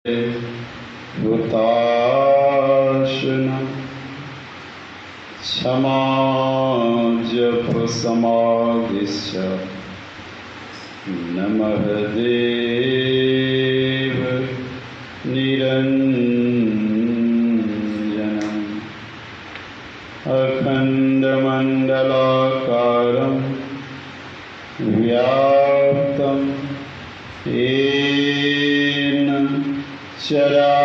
हुताशनं क्षमा जप समाधिश्च नमः देव निरञ्जनम् अखण्डमण्डलाकारं व्याप्तं येन चराचरं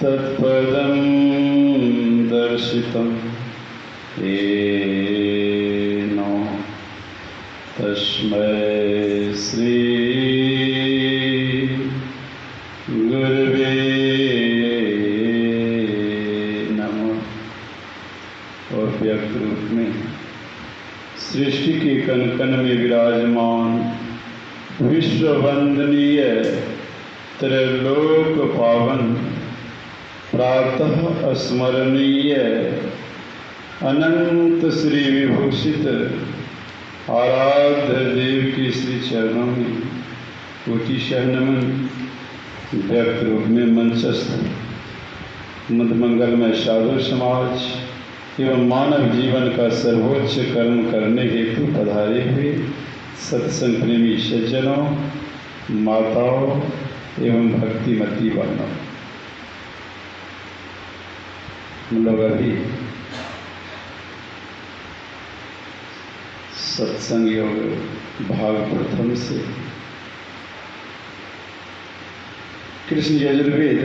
तत्पदं दर्शितं येन तस्मै श्री गुरवे नमः। और व्यक्त रूप में सृष्टि के कण कण में विराजमान विश्व वंदनीय त्रैलोक पावन प्रातः स्मरणीय अनंत श्री विभूषित आराध्य देव के श्री चरणों में कोटि नमन। व्यक्त रूप में मंचस्थ मध्यमंगलमय साधु समाज एवं मानव जीवन का सर्वोच्च कर्म करने हेतु पधारे हुए सत्संग प्रेमी सज्जनों, माताओं एवं भक्तिमती वर्णों, हम लोग अभी सत्संग योग भाग प्रथम से कृष्ण यजुर्वेद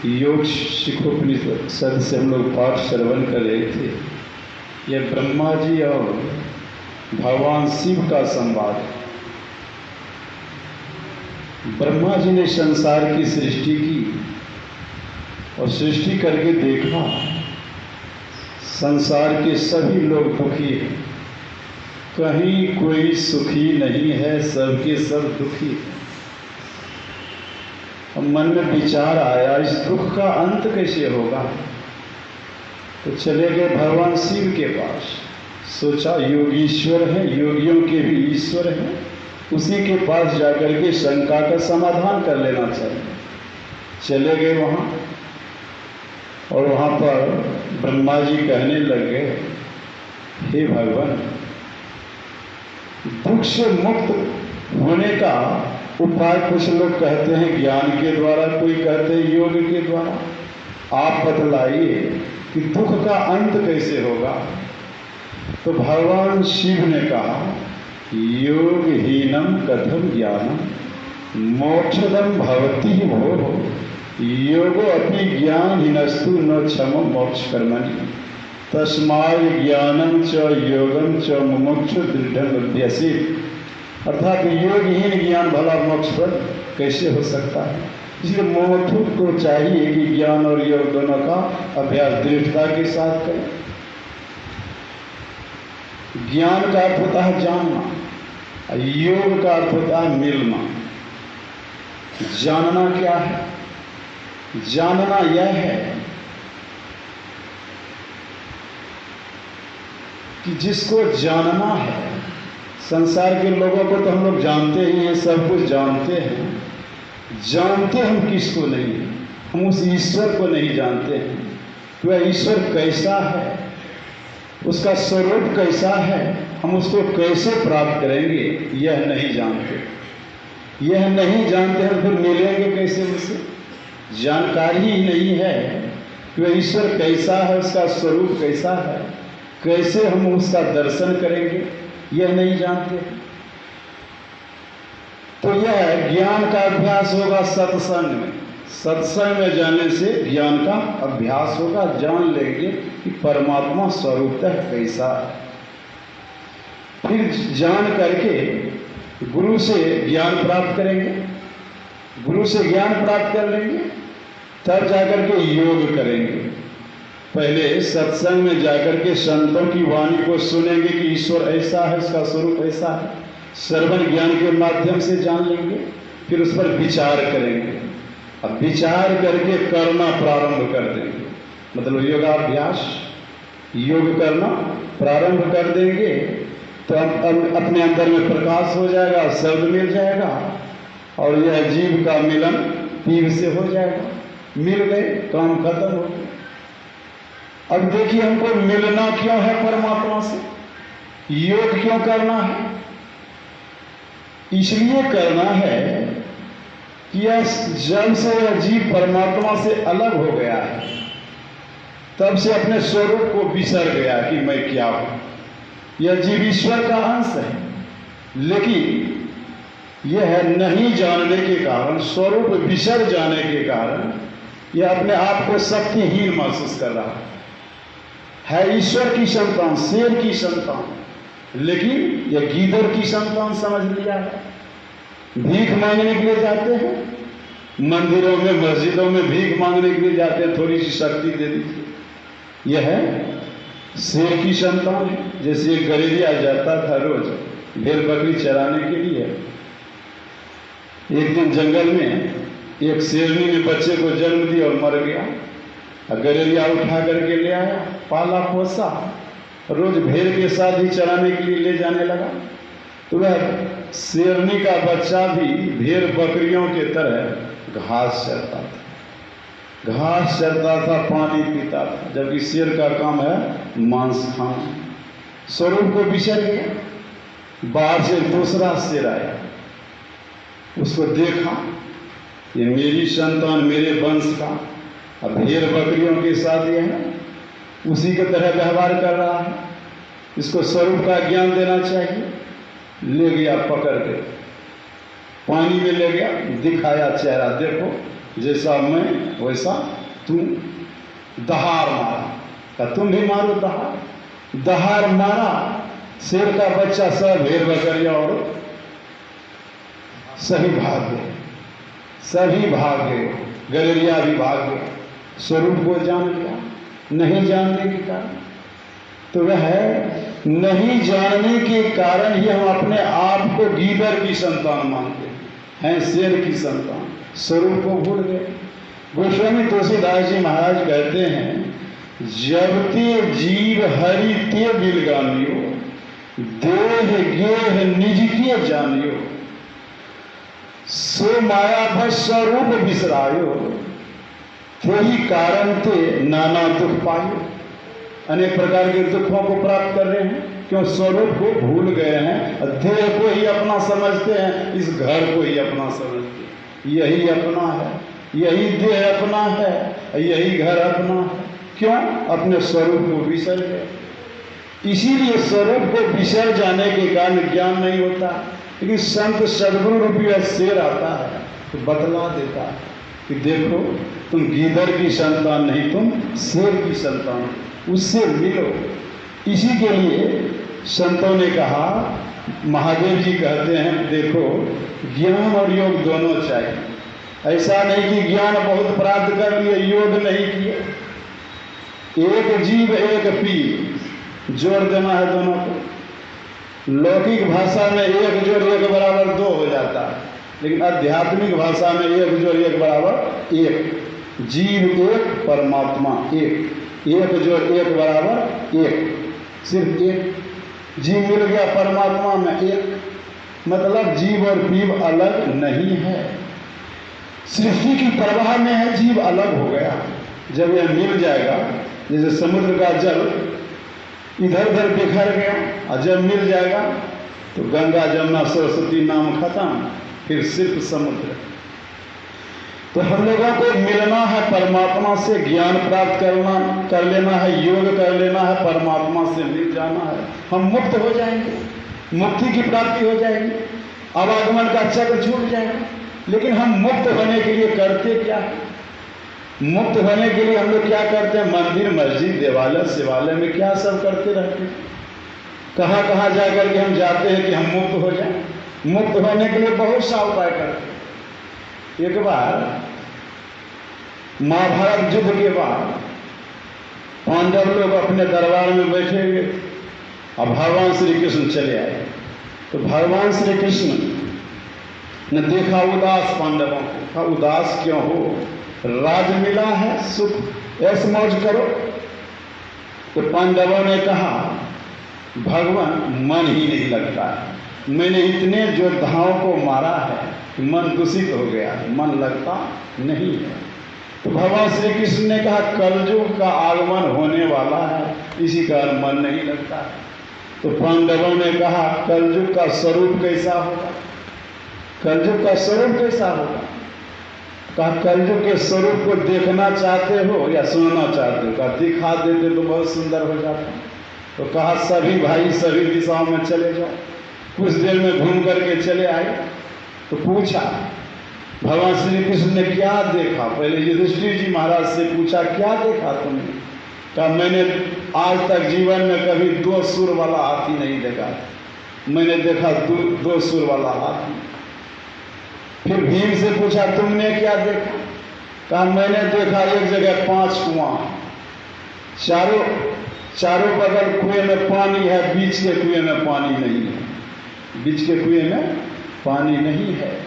योग शिखोपनिषद से हम लोग पाठ श्रवण कर रहे थे। यह ब्रह्मा जी और भगवान शिव का संवाद। ब्रह्मा जी ने संसार की सृष्टि की और सृष्टि करके देखा संसार के सभी लोग दुखी हैं, कहीं कोई सुखी नहीं है, सबके सब दुखी हैं। अब मन में विचार आया इस दुख का अंत कैसे होगा, तो चले गए भगवान शिव के पास। सोचा योगीश्वर है, योगियों के भी ईश्वर है, उसी के पास जाकर के शंका का समाधान कर लेना चाहिए। चले गए वहाँ और वहाँ पर ब्रह्मा जी कहने लग गए, हे भगवान, दुख से मुक्त होने का उपाय कुछ लोग कहते हैं ज्ञान के द्वारा, कोई कहते हैं योग के द्वारा। आप बतलाइए कि दुख का अंत कैसे होगा। तो भगवान शिव ने कहा, योगहीनम कथम ज्ञानम मोक्षदम भवति भो योगो अपि ज्ञानहीनस्तु न क्षमो मोक्ष कर्मणि तस्मात् ज्ञानम च योगम च मुमुक्षु दृढ़ं अभ्यसेत्। अर्थात योगहीन ज्ञान भला मोक्ष पर कैसे हो सकता है। इसलिए मुमुक्षु को चाहिए कि ज्ञान और योग दोनों का अभ्यास दृढ़ता के साथ करें। ज्ञान का अर्थ होता है जानना, योग का अर्थ होता है मिलना। जानना क्या है? जानना यह है कि जिसको जानना है, संसार के लोगों को तो हम लोग जानते ही हैं, सब कुछ जानते हैं। जानते हम किसको नहीं, हम उस ईश्वर को नहीं जानते हैं। तो वह ईश्वर कैसा है, उसका स्वरूप कैसा है, हम उसको कैसे प्राप्त करेंगे, यह नहीं जानते। यह नहीं जानते हम फिर मिलेंगे कैसे उससे? जानकारी ही नहीं है कि वह ईश्वर कैसा है, उसका स्वरूप कैसा है, कैसे हम उसका दर्शन करेंगे, यह नहीं जानते। तो यह ज्ञान का अभ्यास होगा सत्संग में। सत्संग में जाने से ज्ञान का अभ्यास होगा, जान लेंगे कि परमात्मा स्वरूपतः कैसा है। फिर जान करके गुरु से ज्ञान प्राप्त करेंगे, गुरु से ज्ञान प्राप्त कर लेंगे, तब जाकर के योग करेंगे। पहले सत्संग में जाकर के संतों की वाणी को सुनेंगे कि ईश्वर ऐसा है, उसका स्वरूप ऐसा है, श्रवण ज्ञान के माध्यम से जान लेंगे। फिर उस पर विचार करेंगे, अब विचार करके करना प्रारंभ कर देंगे। मतलब योगाभ्यास, योग करना प्रारंभ कर देंगे। तो अपने अंदर में प्रकाश हो जाएगा, शब्द मिल जाएगा और यह जीव का मिलन पीव से हो जाएगा। मिल गए, काम खत्म हो गया। अब देखिए हमको मिलना क्यों है परमात्मा से, योग क्यों करना है? इसलिए करना है कि जब से यह जीव परमात्मा से अलग हो गया है, तब से अपने स्वरूप को बिसर गया कि मैं क्या हूं। यह जीव ईश्वर का अंश है, लेकिन यह नहीं जानने के कारण, स्वरूप बिसर जाने के कारण यह अपने आप को शक्तिहीन महसूस कर रहा है। ईश्वर की संतान, शेर की संतान, लेकिन यह गीदड़ की संतान समझ लिया है। भीख मांगने के लिए जाते हैं, मंदिरों में मस्जिदों में भीख मांगने के लिए जाते हैं, थोड़ी सी शक्ति दे दीजिए। यह है शेर की संतान है। जैसे एक गलेरिया जाता था रोज भेड़ बकरी चराने के लिए। एक दिन जंगल में एक शेरनी ने बच्चे को जन्म दिया और मर गया। गलेरिया उठा करके ले आया, पाला पोसा, रोज भेड़ के साथ ही चराने के लिए ले जाने लगा। तो वह शेरनी का बच्चा भी भेड़ बकरियों के तरह घास चरता था, घास चरता था, पानी पीता था, जबकि शेर का काम है मांस खाना। स्वरूप को बिसर गया। बाहर से दूसरा शेर आया, उसको देखा, ये मेरी संतान, मेरे वंश का, अब भेड़ बकरियों के साथ ये है, उसी की तरह व्यवहार कर रहा है, इसको स्वरूप का ज्ञान देना चाहिए। ले गया पकड़ के, पानी में ले गया, दिखाया चेहरा, देखो जैसा मैं वैसा तुम। दहाड़ मारा, कहा तुम भी मारो दहाड़। दहाड़ मारा, शेर का बच्चा सब भेड़ बकरिया और सभी भाग गए, सभी भाग गए, गलेरिया भी भाग गया। स्वरूप को जान लिया, नहीं जानने के कारण। तो वह नहीं जानने के कारण ही हम अपने आप को गीदड़ की संतान मानते हैं, शेर की संतान। स्वरूप को भूल गए। गोस्वामी तुलसीदास जी महाराज कहते हैं, जब ते जीव हरि ते बिलगानियो, देह गेह निज के जानियो, सो माया भय स्वरूप बिसरायो, थोड़ी कारण ते नाना दुख पायो। अनेक प्रकार के दुखों को प्राप्त कर रहे हैं, क्यों? स्वरूप को भूल गए हैं, देह को ही अपना समझते हैं, इस घर को ही अपना समझते हैं। यही अपना है, यही देह अपना है, यही घर अपना है। क्यों? अपने स्वरूप को बिसर गए। इसीलिए स्वरूप को बिसर जाने के कारण ज्ञान नहीं होता। लेकिन संत सद्गुरु रूपी शेर आता है तो बतला देता है कि देखो तुम गीदड़ की संतान नहीं, तुम शेर की संतान, उससे मिलो। इसी के लिए संतों ने कहा, महादेव जी कहते हैं, देखो ज्ञान और योग दोनों चाहिए। ऐसा नहीं कि ज्ञान बहुत प्राप्त कर लिए, योग नहीं किए। एक जीव एक पीर, जोड़ देना है दोनों को। लौकिक भाषा में एक जोड़ एक बराबर दो हो जाता है, लेकिन आध्यात्मिक भाषा में एक जोड़ एक बराबर एक। जीव एक, परमात्मा एक, एक जोड़ एक बराबर एक, सिर्फ एक। जीव मिल गया परमात्मा में एक, मतलब जीव और पीव अलग नहीं है। सृष्टि की प्रवाह में है, जीव अलग हो गया। जब यह मिल जाएगा, जैसे समुद्र का जल इधर उधर बिखर गया, और जब मिल जाएगा तो गंगा जमुना सरस्वती नाम खत्म, फिर सिर्फ समुद्र। तो हम लोगों को मिलना है परमात्मा से, ज्ञान प्राप्त कर लेना है, योग कर लेना है, परमात्मा से मिल जाना है। हम मुक्त हो जाएंगे, मुक्ति की प्राप्ति हो जाएगी, आवागमन का चक्र छूट जाएगा। लेकिन हम मुक्त होने के लिए करते क्या है? मुक्त होने के लिए हम लोग क्या करते हैं? मंदिर मस्जिद देवालय शिवालय में क्या सब करते रहते हैं। कहाँ कहाँ जाकर के हम जाते हैं कि हम मुक्त हो जाएं। मुक्त होने के लिए बहुत सा उपाय करते हैं। एक बार महाभारत युद्ध के बाद पांडव लोग अपने दरबार में बैठे हुए, और भगवान श्री कृष्ण चले आए। तो भगवान श्री कृष्ण ने देखा उदास पांडवों को, कहा उदास क्यों हो? राज मिला है, सुख ऐश मौज करो। तो पांडवों ने कहा भगवान मन ही नहीं लगता है। मैंने इतने योद्धाओं को मारा है कि मन दूषित हो गया, मन लगता नहीं है। तो भगवान श्री कृष्ण ने कहा कलयुग का आगमन होने वाला है, इसी कारण मन नहीं लगता है। तो पांडवों ने कहा कलयुग का स्वरूप कैसा होगा, कलयुग का स्वरूप कैसा होगा? कहा कलयुग के स्वरूप को देखना चाहते हो या सुनना चाहते हो? कहा दिखा देते तो बहुत सुंदर हो जाता। तो कहा सभी भाई सभी दिशाओं में चले जाओ। कुछ देर में घूम करके चले आए। तो पूछा भगवान श्री कृष्ण ने क्या देखा? पहले युधिष्ठिर जी महाराज से पूछा क्या देखा तुमने? कहा मैंने आज तक जीवन में कभी 2 सुर वाला हाथी नहीं देखा, मैंने देखा 2 सुर वाला हाथी। फिर भीम से पूछा तुमने क्या देखा? कहा मैंने देखा एक जगह 5 कुआं, चारों बगल कुएं में पानी है, बीच के कुएं में पानी नहीं है, बीच के कुएं में पानी नहीं है।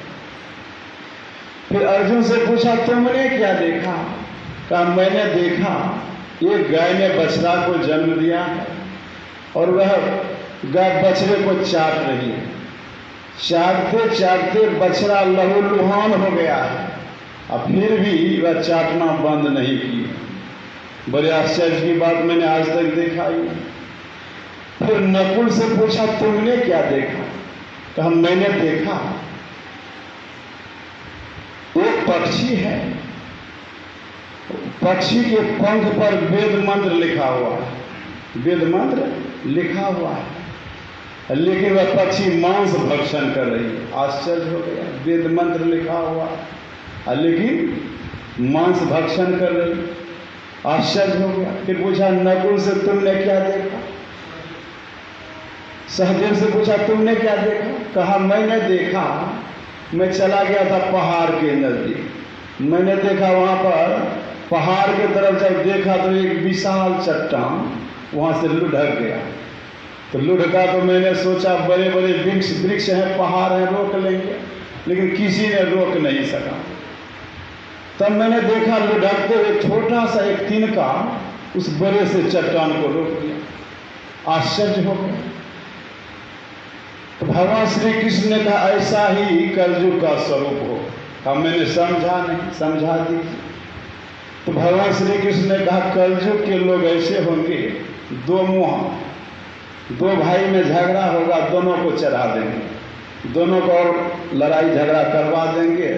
फिर अर्जुन से पूछा तुमने क्या देखा? कहा मैंने देखा एक गाय ने बछड़ा को जन्म दिया है और वह गाय बछड़े को चाट रही है। चाटते चाटते बछड़ा लहूलुहान हो गया है, और फिर भी वह चाटना बंद नहीं किया। बड़े आश्चर्य की बात मैंने आज तक देखा ही। फिर नकुल से पूछा तुमने क्या देखा? कहा मैंने देखा एक पक्षी है, पक्षी के पंख पर वेद मंत्र लिखा हुआ है, वेद मंत्र लिखा हुआ है, लेकिन वह पक्षी मांस भक्षण कर रही है। आश्चर्य हो गया, वेद मंत्र लिखा हुआ है लेकिन मांस भक्षण कर रही है। आश्चर्य हो गया। फिर पूछा नकुल से तुमने क्या देखा? सहदेव से पूछा तुमने क्या देखा? कहा मैंने देखा, मैं चला गया था पहाड़ के नजदीक, मैंने देखा वहां पर पहाड़ के तरफ जब देखा तो एक विशाल चट्टान वहां से लुढ़क गया। तो लुढ़का तो मैंने सोचा बड़े बड़े वृक्ष हैं, पहाड़ हैं, रोक लेंगे, लेकिन किसी ने रोक नहीं सका। तब मैंने देखा लुढ़कते हुए छोटा सा एक तिनका उस बड़े से चट्टान को रोक दिया। आश्चर्य हो गया। तो भगवान श्री कृष्ण ने कहा ऐसा ही कलयुग का स्वरूप हो। अब मैंने समझा नहीं, समझा दीजिए। तो भगवान श्री कृष्ण ने कहा कलयुग के लोग ऐसे होंगे, 2 मुंह, 2 भाई में झगड़ा होगा, दोनों को चढ़ा देंगे, दोनों को और लड़ाई झगड़ा करवा देंगे,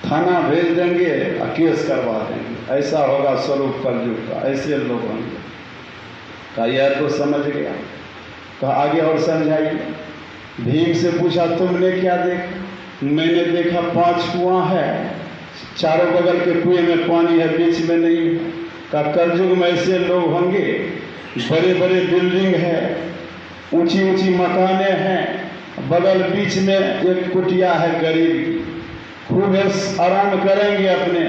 थाना भेज देंगे और केस करवा देंगे। ऐसा होगा स्वरूप कलयुग का, ऐसे लोग होंगे। कहा यह तो समझ गया। कहा आगे और समझाइए। भीम से पूछा तुमने क्या देखा? मैंने देखा 5 कुआं है, चारों बगल के कुएं में पानी है, बीच में नहीं है। कहा कलयुग में ऐसे लोग होंगे, बड़े बड़े बिल्डिंग है, ऊंची ऊंची मकाने हैं, बगल बीच में एक कुटिया है गरीब, खूब आराम करेंगे अपने,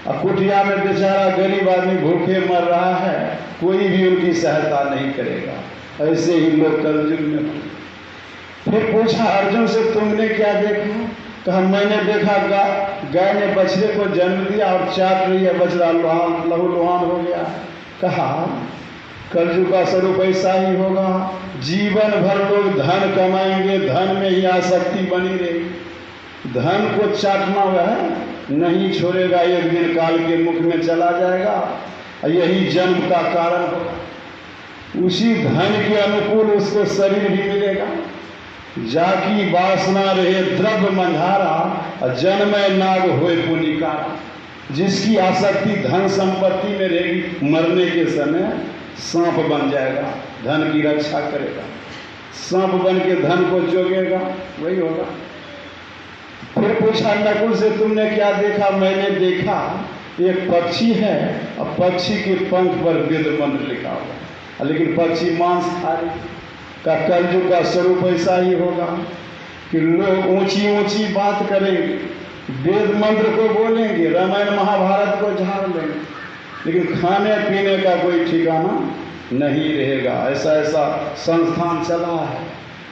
और कुटिया में बेचारा गरीब आदमी भूखे मर रहा है, कोई भी उनकी सहायता नहीं करेगा। ऐसे ही लोग कलयुग में होंगे। फिर पूछा अर्जुन से तुमने क्या देखा? कहा मैंने देखा गाय ने बछड़े को जन्म दिया और चाट रही है, बछड़ा लहूलुहान हो गया। कहा कलयुग का स्वरूप ऐसा ही होगा, जीवन भर लोग धन कमाएंगे, धन में ही आसक्ति बनी रहेगी, धन को चाटना वह नहीं छोड़ेगा, एक दिन काल के मुख में चला जाएगा, यही जन्म का कारण होगा। उसी धन के अनुकूल उसको शरीर भी मिलेगा। जाकी वासना रहे द्रव्य मंधारा, जन्मे नाग होए पुनिकारा। जिसकी आसक्ति धन संपत्ति में रहेगी, मरने के समय सांप बन जाएगा, धन की रक्षा करेगा, सांप बन के धन को जोगेगा, वही होगा। फिर पूछा नकुल से तुमने क्या देखा? मैंने देखा एक पक्षी है और पक्षी के पंख पर वेद मंत्र लिखा हुआ, लेकिन पक्षी मांस खा रही। का कलयुग का स्वरूप ऐसा ही होगा कि लोग ऊंची ऊंची बात करेंगे, वेद मंत्र को बोलेंगे, रामायण महाभारत को झाड़ लेंगे, लेकिन खाने पीने का कोई ठिकाना नहीं रहेगा। ऐसा ऐसा संस्थान चला है,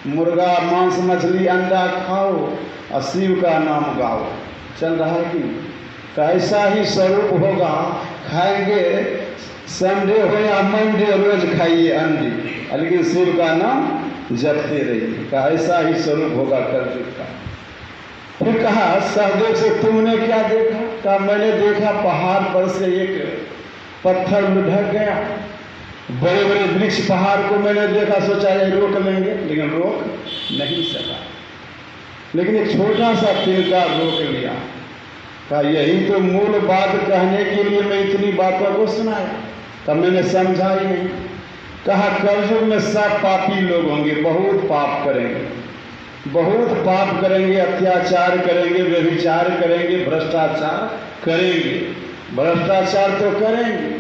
मुर्गा मांस मछली अंडा खाओ और शिव का नाम गाओ, चल रहा है कि ऐसा ही स्वरूप होगा। खाएंगे संडे हो या मंडे रोज खाइए अंडे, लेकिन शिव का नाम जपते रहिए। कहा ऐसा ही स्वरूप होगा कलयुग का। फिर कहा सहदेव से तुमने क्या देखा? कहा मैंने देखा पहाड़ पर से एक पत्थर लुढ़क गया, बड़े बड़े वृक्ष पहाड़ को मैंने देखा, सोचा ये रोक लेंगे, लेकिन रोक नहीं सका। लेकिन एक छोटा सा तिनका रोक लिया। कहा यही तो मूल बात कहने के लिए मैं इतनी बातों को सुनाया, तब मैंने समझा ही नहीं। कहा कलयुग में सब पापी लोग होंगे, बहुत पाप करेंगे, बहुत पाप करेंगे, अत्याचार करेंगे, व्यभिचार करेंगे, भ्रष्टाचार करेंगे। भ्रष्टाचार तो करेंगे,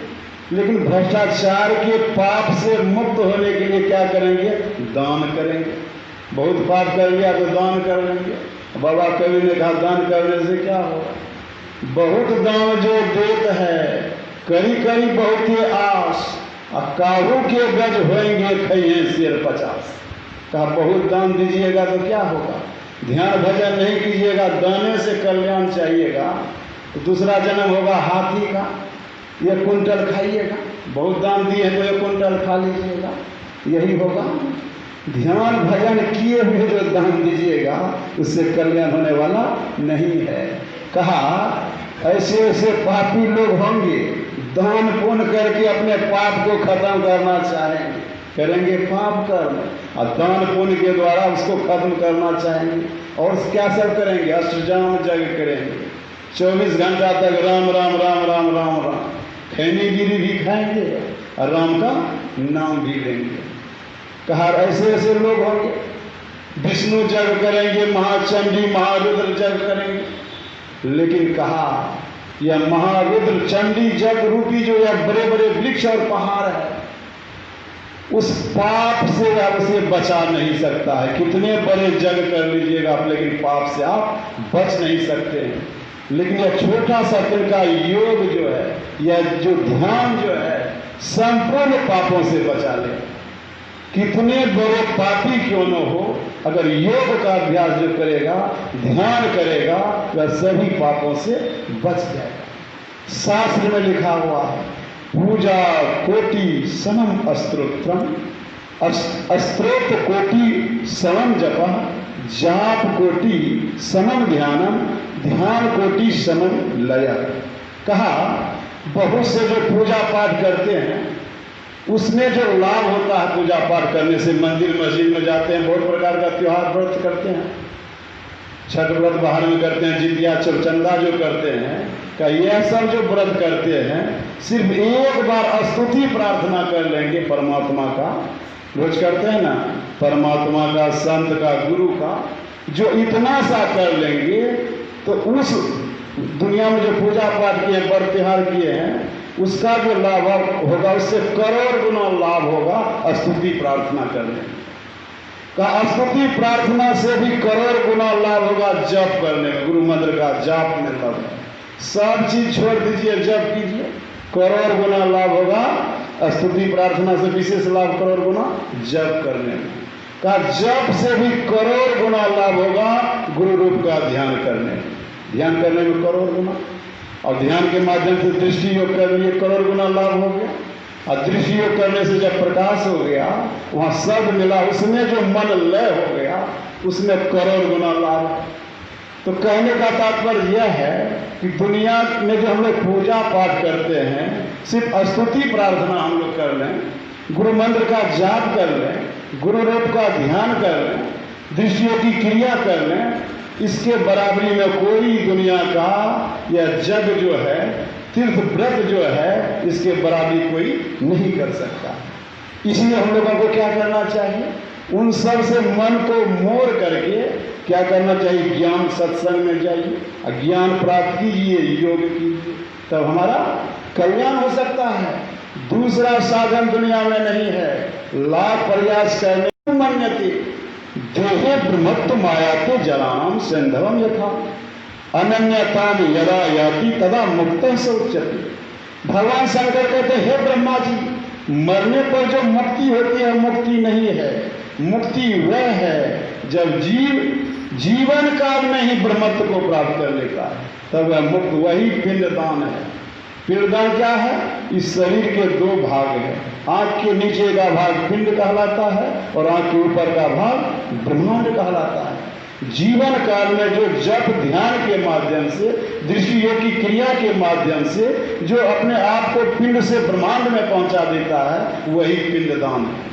लेकिन भ्रष्टाचार के पाप से मुक्त होने के लिए क्या करेंगे? दान करेंगे। बहुत पाप कर लिया तो दान कर लेंगे। बाबा कवि ने कहा दान करने से क्या होगा? बहुत दान जो देत है, करी करी बहुत ही आस, काहू के गज होएंगे खइए शेर 50। कहा बहुत दान दीजिएगा तो क्या होगा? ध्यान भजन नहीं कीजिएगा, दाने से कल्याण चाहिएगा तो दूसरा जन्म होगा हाथी का, 1 कुंटल खाइएगा। बहुत दान दिए तो 1 कुंटल खा लीजिएगा, यही होगा। ध्यान भजन किए हुए जो दान दीजिएगा उससे कल्याण होने वाला नहीं है। कहा ऐसे ऐसे पापी लोग होंगे, दान पुण्य करके अपने पाप को खत्म करना चाहेंगे, करेंगे पाप कर्म और दान पुण्य के द्वारा उसको खत्म करना चाहेंगे। और क्या सब करेंगे? अष्टजाम जग करेंगे, 24 घंटा तक राम राम राम राम राम राम, खैनी गिरी भी खाएंगे और राम का नाम भी लेंगे। कहा ऐसे ऐसे लोग होंगे, विष्णु जग करेंगे, महाचंडी महारुद्र जग करेंगे। लेकिन कहा यह महारुद्र चंडी जग रूपी जो यह बड़े बड़े वृक्ष और पहाड़ है, उस पाप से आप उसे बचा नहीं सकता है। कितने बड़े जग कर लीजिएगा आप, लेकिन पाप से आप बच नहीं सकते हैं। लेकिन यह छोटा सा तिनका योग जो है, यह जो ध्यान जो है, संपूर्ण पापों से बचा ले। कितने बड़े पापी क्यों न हो, अगर योग का अभ्यास जो करेगा, ध्यान करेगा, वह सभी पापों से बच जाएगा। शास्त्र में लिखा हुआ है पूजा कोटि समम अस्त्रोत्रम, अस्त्रोत्र कोटि समम जपः, जाप कोटि समम ध्यानम, ध्यान कोटि समम लयः। कहा बहुत से जो पूजा पाठ करते हैं उसमें जो लाभ होता है पूजा पाठ करने से, मंदिर मस्जिद में जाते हैं, बहुत प्रकार का त्योहार व्रत करते हैं, छठ व्रत बाहर में करते हैं, जितिया चौचंदा जो करते हैं, का यह सब जो व्रत करते हैं सिर्फ एक बार स्तुति प्रार्थना कर लेंगे परमात्मा का, रोज करते हैं ना, परमात्मा का, संत का, गुरु का, जो इतना सा कर लेंगे तो उस दुनिया में जो पूजा पाठ किए, व्रत त्योहार किए हैं, उसका जो लाभ होगा उससे करोड़ गुना लाभ होगा स्तुति प्रार्थना करने का। स्तुति प्रार्थना से भी करोड़ गुना लाभ होगा जप करने में, गुरु मंत्र का जाप में लाभ। सब चीज छोड़ दीजिए, जप कीजिए, करोड़ गुना लाभ होगा। स्तुति प्रार्थना से विशेष लाभ करोड़ गुना जप करने में का, जप से भी करोड़ गुना लाभ होगा गुरु रूप का ध्यान करने में। ध्यान करने में करोड़ गुना, और ध्यान के माध्यम से दृष्टि योग कर लिए, करोड़ गुना लाभ हो गया। और दृष्टि योग करने से जब प्रकाश हो गया, वहाँ सब मिला, उसमें जो मन लय हो गया, उसमें करोड़ गुना लाभ है। तो कहने का तात्पर्य यह है कि दुनिया में जो हम लोग पूजा पाठ करते हैं, सिर्फ स्तुति प्रार्थना हम लोग कर लें, गुरु मंत्र का जाप कर लें, गुरु रूप का ध्यान कर लें, दृष्टियों की क्रिया कर लें, इसके बराबरी में कोई दुनिया का यह जग जो है, तीर्थ व्रत जो है, इसके बराबरी कोई नहीं कर सकता। इसलिए हम लोगों को क्या करना चाहिए? उन सब से मन को मोड़ करके क्या करना चाहिए? ज्ञान सत्संग में जाइए, ज्ञान प्राप्त कीजिए, योग कीजिए, तब हमारा कल्याण हो सकता है। दूसरा साधन दुनिया में नहीं है। लाख प्रयास करने मन्यते देहे ब्रह्मत्व मायाते जलाम सिंधवम यथा अनन्यताम यदा याति तदा मुक्त से उच्यते। भगवान शंकर कहते हे ब्रह्मा जी, मरने पर जो मुक्ति होती है मुक्ति नहीं है। मुक्ति वह है जब जीवन काल में ही ब्रह्मत्व को प्राप्त कर लेता है, तब वह मुक्त, वही पिंडदान है। पिंडदान क्या है? इस शरीर के दो भाग हैं। आंख के नीचे का भाग पिंड कहलाता है और आंख के ऊपर का भाग ब्रह्मांड कहलाता है। जीवन काल में जो जप ध्यान के माध्यम से, दृष्टि योग की क्रिया के माध्यम से जो अपने आप को पिंड से ब्रह्मांड में पहुंचा देता है, वही पिंडदान है।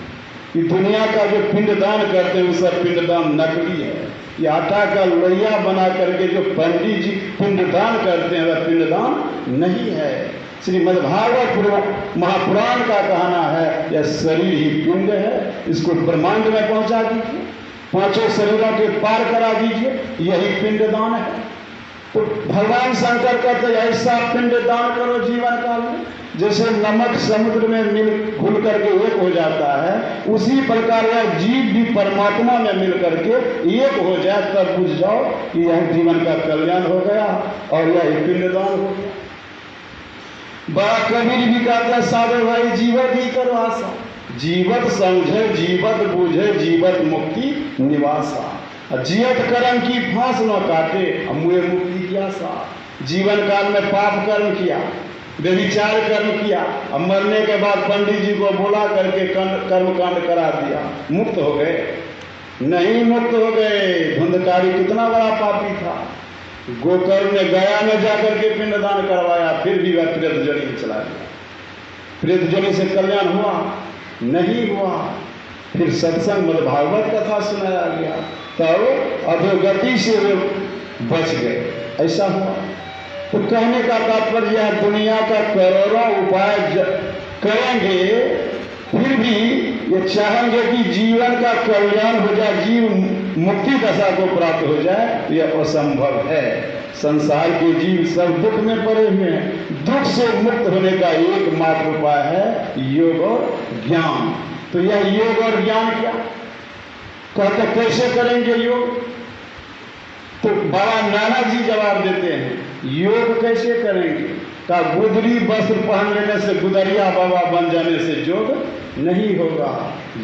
ये दुनिया का जो पिंडदान करते हैं वो सब पिंडदान नकली है। ये आटा का लोहिया बना करके जो पंडित जी पिंडदान करते हैं वह पिंडदान नहीं है। श्रीमद्भागवत महापुराण का कहना है यह शरीर ही पिंड है, इसको ब्रह्मांड में पहुंचा दीजिए, पांचों शरीरों के पार करा दीजिए, यही पिंडदान है। तो भगवान शंकर कहते ऐसा पिंडदान करो जीवन काल में जैसे नमक समुद्र में मिल घुल करके एक हो जाता है, उसी प्रकार यह जीव भी परमात्मा में मिल करके एक हो जाए, तब बुझ जाओ कि यह जीवन का कल्याण हो गया और यह पिंडदान हो गया। बड़ा कबीर भी कहता है साधु भाई जीवत ही करो आशा, जीवत समझे जीवत बूझे जीवत मुक्ति निवासा, जियत कर्म की फांस न काटे मुझे मुक्ति की आशा। जीवन काल में पाप कर्म किया, व्यभिचार कर्म किया, अब मरने के बाद पंडित जी को बुला करके कर्मकांड करा दिया, मुक्त हो गए? नहीं मुक्त हो गए। धुंधकारी कितना बड़ा पापी था, गोकर्ण ने गया में जाकर के पिंडदान करवाया, फिर भी वह प्रेत जोनी में चला गया। प्रेत जोनी से कल्याण हुआ? नहीं हुआ। फिर सत्संग भागवत कथा सुनाया गया, तब अधोगति से वे बच गए। ऐसा हुआ। तो कहने का तात्पर्य यह दुनिया का करोड़ों उपाय करेंगे, फिर भी ये चाहेंगे कि जीवन का कल्याण हो जाए, जीव मुक्ति दशा को प्राप्त हो जाए, यह असंभव है। संसार के जीव सब दुख में पड़े हुए हैं। दुख से मुक्त होने का एकमात्र उपाय है योग और ज्ञान। तो यह योग और ज्ञान क्या कहते, कैसे करेंगे योग? तो बाबा नानक जी जवाब देते हैं योग कैसे करेंगे? का गुदरी वस्त्र पहन लेने से, गुदरिया बाबा बन जाने से योग नहीं होगा।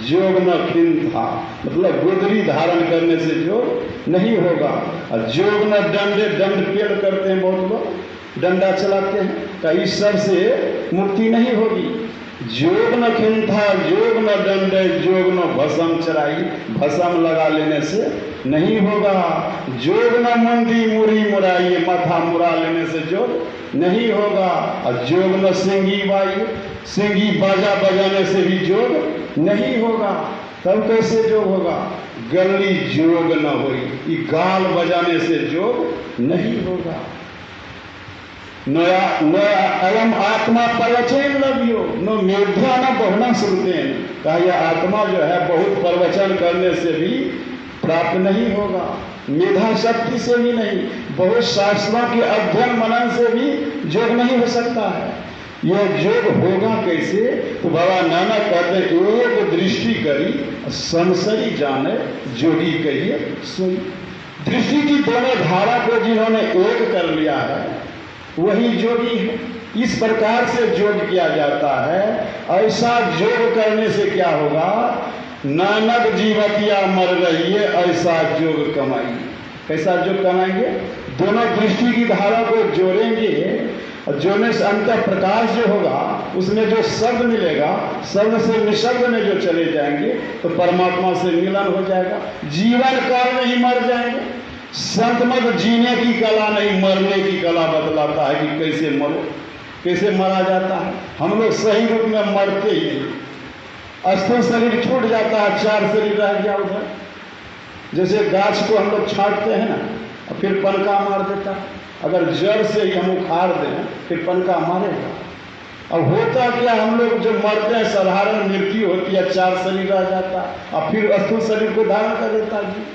योग न खिंथा, मतलब गुदरी धारण करने से योग नहीं होगा। और योग न दंडे, दंड पेड़ करते हैं बहुत लोग, डंडा चलाते हैं, का इस सब से मुक्ति नहीं होगी। योग न खिंथा, योग न दंड, योग न भस्म चराई, भस्म लगा लेने से नहीं होगा। योग न मुंडी मुरी मुराई, माथा मुरा लेने से योग नहीं होगा। और योग न सिंगी बाई, सिंगी बाजा बजाने से भी योग नहीं होगा। तब कैसे योग होगा? गली योग न होई, गाल बजाने से योग नहीं होगा। नया अयम आत्मा प्रवचन लव्यो नो मेध्या न बहुना श्रुतेन, कहा यह आत्मा जो है बहुत प्रवचन करने से भी प्राप्त नहीं होगा, मेधा शक्ति से भी नहीं, बहुत शास्त्रों के अध्ययन मनन से भी योग नहीं हो सकता है। यह योग होगा कैसे? तो बाबा नानक कहते हैं एक दृष्टि करी संसरी जाने जोगी कहिए सोई। दृष्टि की दोनों धारा को जिन्होंने एक कर लिया है वही योगी है। इस प्रकार से योग किया जाता है। ऐसा योग करने से क्या होगा? नानक जीवतिया मर रही है, ऐसा योग कमाइए। कैसा योग कमाएंगे? दोनों दृष्टि की धारा को जोड़ेंगे और जोड़ने से अंतर प्रकाश जो होगा उसमें जो शब्द मिलेगा, शब्द से निशब्द में जो चले जाएंगे तो परमात्मा से मिलन हो जाएगा। जीवन काल में ही मर जाएंगे। संत मत जीने की कला नहीं, मरने की कला बतलाता है कि कैसे मरो, कैसे मरा जाता है। हम लोग सही रूप में मरते ही नहीं, अस्थिर शरीर छूट जाता है, चार शरीर रह गया उधर। जैसे गाछ को हम लोग छांटते हैं ना, और फिर पनका मार देता है। अगर जड़ से ही हम उखाड़ दें फिर पनका मारेगा। अब होता क्या, हम लोग जो मरते हैं साधारण मृत्यु होती है, चार शरीर रह जाता है और फिर स्थूल शरीर को धारण कर लेता है।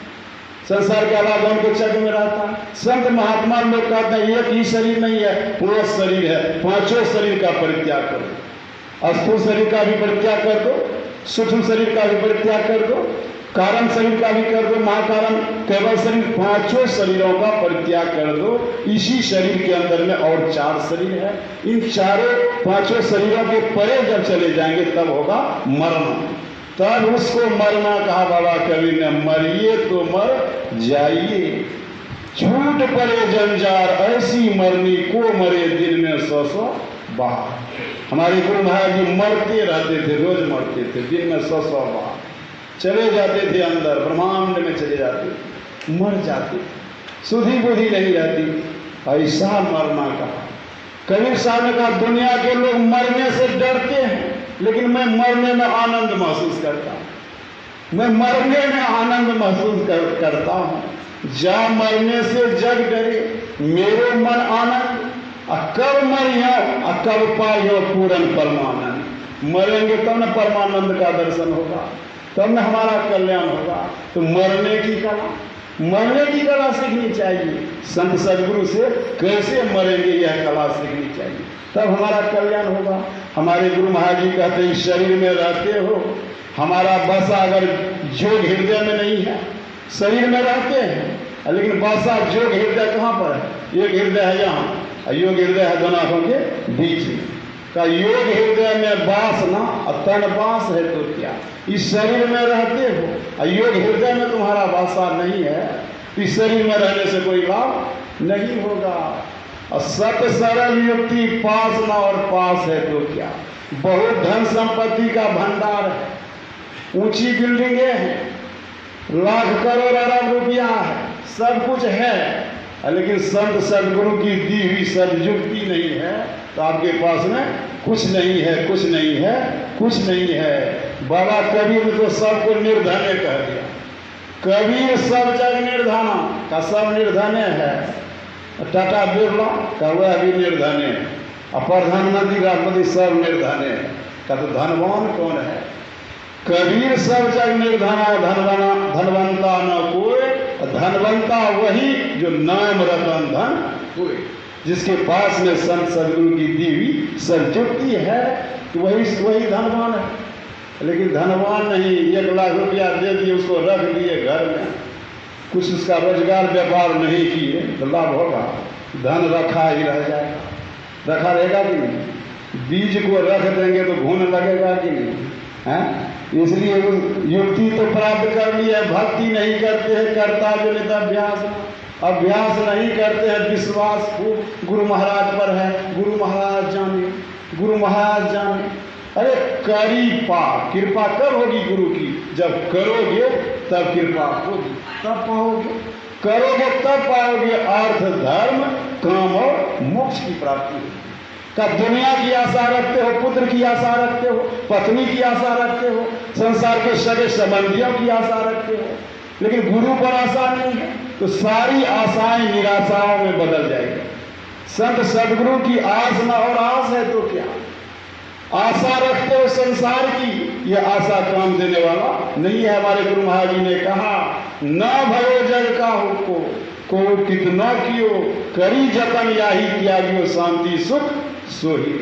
संसार के अलावा उनके चक्र में रहता है। संत महात्मा लोग कहते हैं एक ही शरीर नहीं है, पूरा शरीर है, पांचों शरीर का परित्याग करो। स्थूल शरीर का भी परित्याग कर दो, सूक्ष्म शरीर का भी परित्याग कर दो, कारण शरीर का भी कर दो, महाकारण केवल शरीर, पांचों शरीरों का परित्याग कर दो। इसी शरीर के अंदर में और चार शरीर है। इन चारों पांचों शरीरों के परे जब चले जाएंगे तब होगा मरना। तब उसको मरना कहा बाबा कबीर ने, मरिए तो मर जाइए, छूट पड़े जंजार ऐसी मरनी को मरे दिन में 100 बार। हमारे गुरु महाराज जी मरते रहते थे, रोज मरते थे, दिन में 100 बार चले जाते थे अंदर, ब्रह्मांड में चले जाते थे, मर जाते थे, सुधी बुद्धि नहीं रहती। ऐसा मरना कहा। कबीर साहब ने कहा दुनिया के लोग मरने से डरते हैं, लेकिन मैं मरने में आनंद महसूस करता हूँ। मैं मरने में आनंद महसूस करता हूँ। जा मरने से जग डरे, मेरो मन आनंद। कब मरियो कब पाइयो पूर्ण परमानंद। मरेंगे तब न परमानंद का दर्शन होगा, तब न हमारा कल्याण होगा। तो मरने की कला सीखनी चाहिए। संत सदगुरु से कैसे मरेंगे यह कला सीखनी चाहिए, तब हमारा कल्याण होगा। हमारे गुरु महाराज जी कहते हैं शरीर में रहते हो, हमारा बसा अगर जोग हृदय में नहीं है, शरीर में रहते हैं लेकिन बसा जोग हृदय कहाँ पर है? एक हृदय है यहाँ, योग हृदय है दोनों आंखों के बीच में का। योग हृदय में वासना और तन वास है तो क्या? इस शरीर में रहते हो, योग हृदय में तुम्हारा वासा नहीं है, इस शरीर में रहने से कोई लाभ नहीं होगा। और सत सरल युक्ति पास न और पास है तो क्या? बहुत धन संपत्ति का भंडार है, ऊंची बिल्डिंगें हैं, लाख करोड़ अरब रुपया है, सब कुछ है, लेकिन संत सदगुरु की दी हुई सदयुक्ति नहीं है तो आपके पास में कुछ नहीं है, कुछ नहीं है, कुछ नहीं है। बाबा कबीर ने तो सबको निर्धने कह दिया। कबीर सब जग निर्धना का, सब निर्धने है। टाटा बिरला का वह भी निर्धने है, और प्रधानमंत्री राष्ट्रपति सब निर्धने है का। तो धनवान कौन है? कबीर सब जग निर्धना, धनवंता न कोई, धनवंता वही जो नाम रतन धन कोई। जिसके पास में संत सदगुरु की दी हुई सदयुक्ति है तो वही धनवान है। लेकिन धनवान नहीं, 1 लाख रुपया दे दिए, उसको रख दिए घर में, कुछ उसका रोजगार व्यापार नहीं किए तो लाभ होगा? धन रखा ही रह जाएगा। रखा रहेगा कि नहीं? बीज को रख देंगे तो घून लगेगा कि नहीं है? इसलिए युक्ति तो प्राप्त कर ली है, भक्ति नहीं करते हैं, कर्तव्य नित अभ्यास नहीं करते हैं, विश्वास खूब गुरु महाराज पर है, गुरु महाराज जाने, गुरु महाराज जाने। अरे कृपा कब होगी गुरु की? जब करोगे तब कृपा होगी, तब पाओगे, करोगे तब पाओगे अर्थ धर्म काम और मोक्ष की प्राप्ति होगी। का दुनिया की आशा रखते हो, पुत्र की आशा रखते हो, पत्नी की आशा रखते हो, संसार के सगे संबंधियों की आशा रखते हो, लेकिन गुरु पर आशा नहीं है तो सारी आशाएं निराशाओं में बदल जाएगी। संत सदगुरु की आस न और आस है तो क्या? आशा रखते हो संसार की, यह आशा काम देने वाला नहीं है। हमारे गुरु महाराज जी ने कहा न भयो जग का को कितना कियो, करी जतन याही त्यागियो, शांति सुख सोही।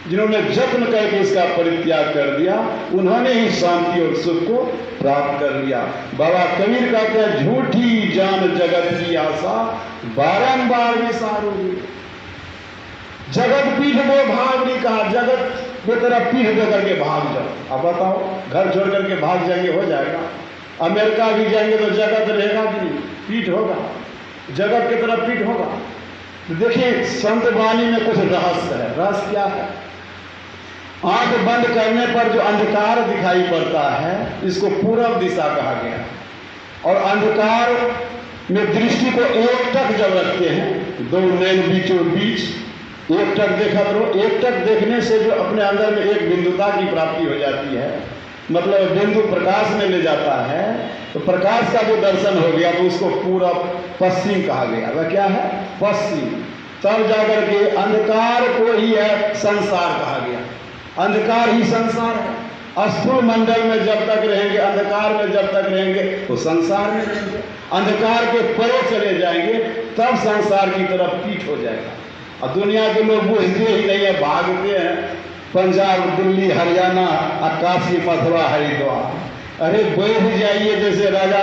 जिन्होंने जत्न करके इसका परित्याग कर दिया उन्होंने ही शांति और सुख को प्राप्त कर लिया। बाबा कबीर कहते हैं झूठी जान जगत की आशा बारंबार विसारोगी। जगत पीठ में भाग नहीं कहा, जगत की तरफ पीठ दे करके भाग जाओ। अब बताओ, घर छोड़ करके भाग जाएंगे हो जाएगा? अमेरिका भी जाएंगे तो जगत रहेगा कि नहीं? पीठ होगा, जगत की तरफ पीठ होगा। तो देखिए संत वाणी में कुछ रहस्य है। रहस्य क्या है? आंख बंद करने पर जो अंधकार दिखाई पड़ता है इसको पूरब दिशा कहा गया। और अंधकार में दृष्टि को एकटक जब रखते हैं, 2 नैन बीचों बीच एकटक देखा करो। एकटक देखने से जो अपने अंदर में एक बिंदुता की प्राप्ति हो जाती है, मतलब बिंदु प्रकाश में ले जाता है, तो प्रकाश का जो दर्शन हो गया तो उसको पूरा पश्चिम कहा गया। वह क्या है? पश्चिम। तब जाकर के अंधकार को ही है संसार कहा गया। अंधकार ही संसार है। स्थूल मंडल में जब तक रहेंगे, अंधकार में जब तक रहेंगे तो संसार में रहेंगे। अंधकार के परे चले जाएंगे तब संसार की तरफ पीठ हो जाएगा। और दुनिया के लोग बुझते ही नहीं है, भागते हैं पंजाब, दिल्ली, हरियाणा, काशी, मथुरा, हरिद्वार। अरे बैठ जाइए, जैसे राजा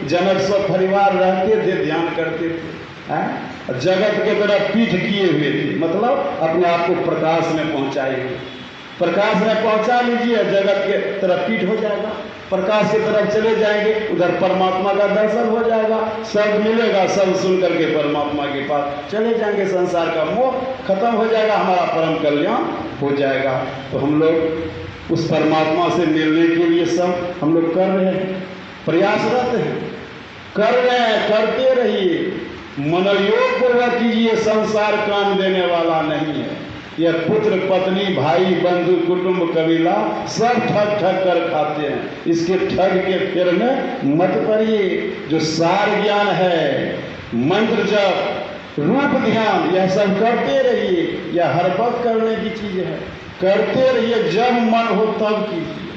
जनक सब परिवार रहते थे, ध्यान करते थे, जगत के तरफ पीठ किए हुए थे, मतलब अपने आप को प्रकाश में पहुंचाए। प्रकाश में पहुंचा लीजिए, जगत के तरफ पीठ हो जाएगा। प्रकाश की तरफ चले जाएंगे, उधर परमात्मा का दर्शन हो जाएगा, सब मिलेगा, सब सुन करके परमात्मा के पास चले जाएंगे, संसार का मोह खत्म हो जाएगा, हमारा परम कल्याण हो जाएगा। तो हम लोग उस परमात्मा से मिलने के लिए सब हम लोग कर रहे हैं, प्रयासरत हैं, कर रहे हैं, करते रहिए, मनोयोग पूर्वक कीजिए। संसार काम देने वाला नहीं है। यह पुत्र पत्नी भाई बंधु कुटुंब कबीला सब ठग ठग कर खाते हैं। इसके ठग के फेर में मत पड़िए। जो सार ज्ञान है, मंत्र जप, रूप ध्यान, यह सब करते रहिए। यह हर वक्त करने की चीज है, करते रहिए। जब मन हो तब कीजिए।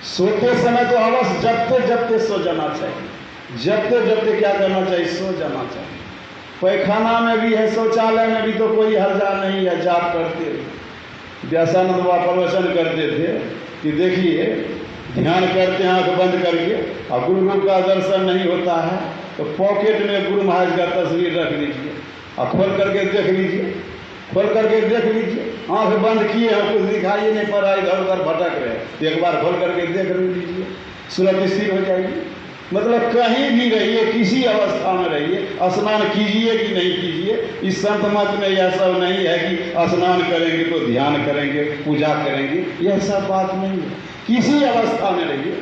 सोते समय तो अवश्य जपते जपते सो जाना चाहिए। जपते जपते क्या करना चाहिए? सो जाना चाहिए। पैखाना में भी है, शौचालय में भी तो कोई हर्जा नहीं है, जाप करते रहे। व्यासानंद बाबा प्रवचन करते थे कि देखिए, ध्यान करते हैं आंख बंद करके, और गुरु रूप का दर्शन नहीं होता है तो पॉकेट में गुरु महाराज का तस्वीर रख लीजिए और खोल करके देख लीजिए, खोल करके देख लीजिए। आंख बंद किए हैं, कुछ दिखाई नहीं पड़ रहा, इधर उधर भटक रहे, एक बार खोल करके देख लीजिए, सूरत स्थिर हो जाएगी। मतलब कहीं भी रहिए, किसी अवस्था में रहिए, स्नान कीजिए कि नहीं कीजिए, इस संत मत में यह सब नहीं है कि स्नान करेंगे तो ध्यान करेंगे, पूजा करेंगे, यह सब बात नहीं है। किसी अवस्था में रहिए,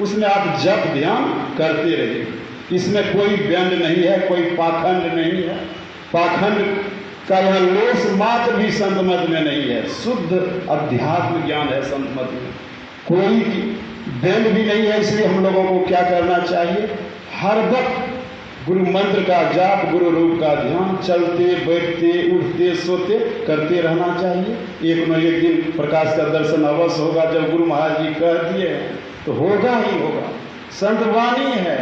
उसमें आप जप ध्यान करते रहिए। इसमें कोई व्यंग नहीं है, कोई पाखंड नहीं है। पाखंड का यह लोस मात्र भी संत मत में नहीं है। शुद्ध अध्यात्म ज्ञान है संत मत में, कोई व्यंग भी नहीं है। इसलिए हम लोगों को क्या करना चाहिए? हर वक्त गुरु मंत्र का जाप, गुरु रूप का ध्यान, चलते बैठते उठते सोते करते रहना चाहिए। एक न एक दिन प्रकाश का दर्शन अवश्य होगा। जब गुरु महाराज जी कह दिए तो होगा ही होगा। संत वाणी है,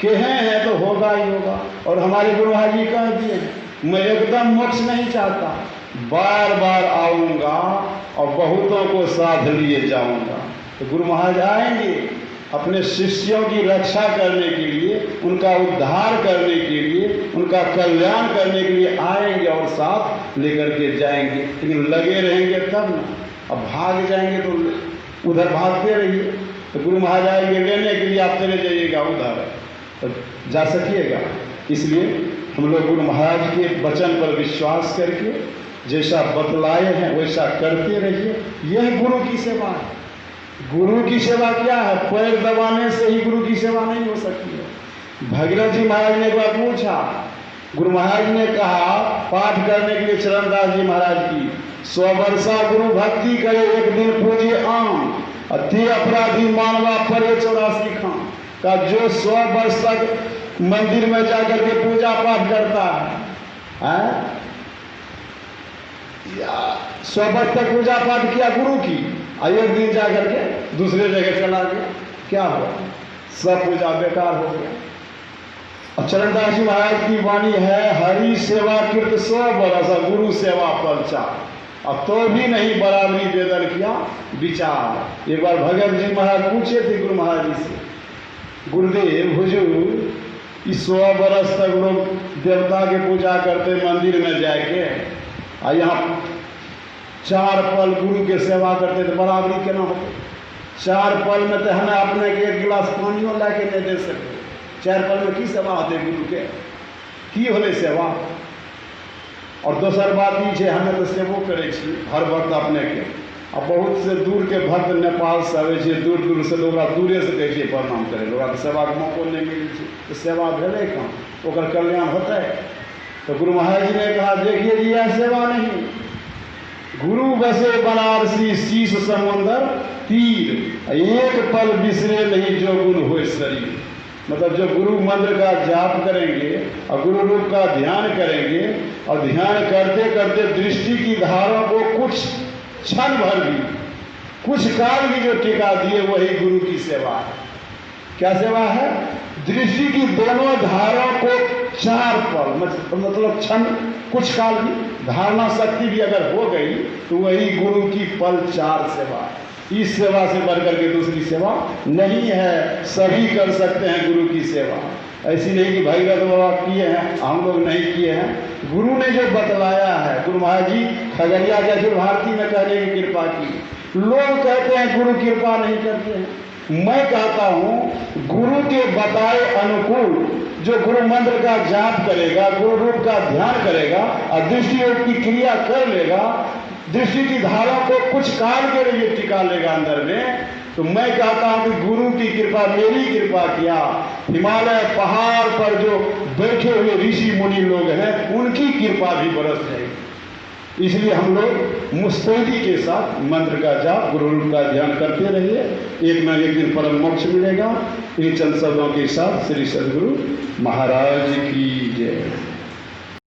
कहे हैं तो होगा ही होगा। और हमारे गुरु महाराज जी कह दिए, मैं एकदम मोक्ष नहीं चाहता, बार बार आऊँगा और बहुतों को साथ लिए जाऊँगा। तो गुरु महाराज आएंगे अपने शिष्यों की रक्षा करने के लिए, उनका उद्धार करने के लिए, उनका कल्याण करने के लिए आएंगे और साथ लेकर के जाएंगे। लेकिन लगे रहेंगे तब ना, अब भाग जाएंगे तो उधर भागते रहिए। तो गुरु महाराज आएंगे लेने के लिए, आप चले जाइएगा उधर, तो जा सकिएगा। इसलिए हम लोग गुरु महाराज के वचन पर विश्वास करके जैसा बतलाए हैं वैसा करते रहिए। यह गुरु की सेवा है। गुरु की सेवा क्या है? पैर दबाने से ही गुरु की सेवा नहीं हो सकती है। भगीरथ जी महाराज ने एक बार पूछा, गुरु महाराज ने कहा पाठ करने के लिए चरणदास जी महाराज की 100 वर्षा गुरु भक्ति करे, एक दिन पूजे आम, अति अपराधी मानवा परे 84 खान। का जो 100 वर्ष तक मंदिर में जाकर के पूजा पाठ करता है, 100 वर्ष तक पूजा पाठ किया गुरु की, एक दिन जा करके दूसरे जगह चला गया, क्या हुआ? सब पूजा बेकार हो गया। और चरणदास जी महाराज की वाणी है, हरि सेवा कृत 100 वर्ष गुरु सेवा परचा। अब तो भी नहीं बराबरी वेदन किया विचार। एक बार भगत जी महाराज पूछे थे गुरु महाराज जी से, गुरुदेव हुजूर इस 100 वर्ष तक लोग देवता की पूजा करते मंदिर में जाके, और यहाँ 4 पल गुरु के सेवा करते तो बराबरी केना होते? 4 पल में तो हमें अपने के 1 गिलास पानियों ला के नहीं दे सकते। 4 पल में की सेवा होते गुरु के? की होले सेवा? और दोसर बात ई है, हमें तो सेवो करे हर वक्त अपने के। और बहुत से दूर के भक्त नेपाल से आवे छे, दूर दूर से, तो दूरे से कहे छे प्रणाम करे, तो सेवा के मौको नहीं मिले छे, तो सेवा भेले कहाँ? ओकर कल्याण होता है। तो गुरु महाराज जी ने कहा, देखिए जी यह सेवा नहीं, गुरु बसे बनारसी शीश समुंदर तीर, एक पल बिसरे नहीं जो गुरु हो शरीर। मतलब जो गुरु मंत्र का जाप करेंगे और गुरु रूप का ध्यान करेंगे, और ध्यान करते करते दृष्टि की धारा को कुछ क्षण भर भी, कुछ काल भी जो टिका दिए, वही गुरु की सेवा है। क्या सेवा है? दृष्टि की दोनों धारों को 4 पल, मतलब क्षण, कुछ काल भी, धारणा शक्ति भी अगर हो गई तो वही गुरु की पल 4 सेवा है। इस सेवा से बढ़कर के दूसरी सेवा नहीं है। सभी कर सकते हैं गुरु की सेवा। ऐसी नहीं कि भगीरथ बाबा किए हैं हम लोग नहीं किए हैं। गुरु ने जो बतलाया है, गुरु महाराज जी खगड़िया के अखिल भारती में कहने की कृपा की। लोग कहते हैं गुरु कृपा नहीं करते हैं। मैं कहता हूं गुरु के बताए अनुकूल जो गुरु मंत्र का जाप करेगा, गुरु रूप का ध्यान करेगा और दृष्टि योग की क्रिया कर लेगा, दृष्टि की धारा को कुछ काल के लिए टिका लेगा अंदर में, तो मैं कहता हूं कि गुरु की कृपा, मेरी कृपा क्या, हिमालय पहाड़ पर जो बैठे हुए ऋषि मुनि लोग हैं उनकी कृपा भी बरस जाएगी। इसलिए हम लोग मुस्तैदी के साथ मंत्र का जाप, गुरु रूप का ध्यान करते रहिए, एक न एक दिन परम मोक्ष मिलेगा। इन चंद शब्दों के साथ श्री सद्गुरु महाराज की जय।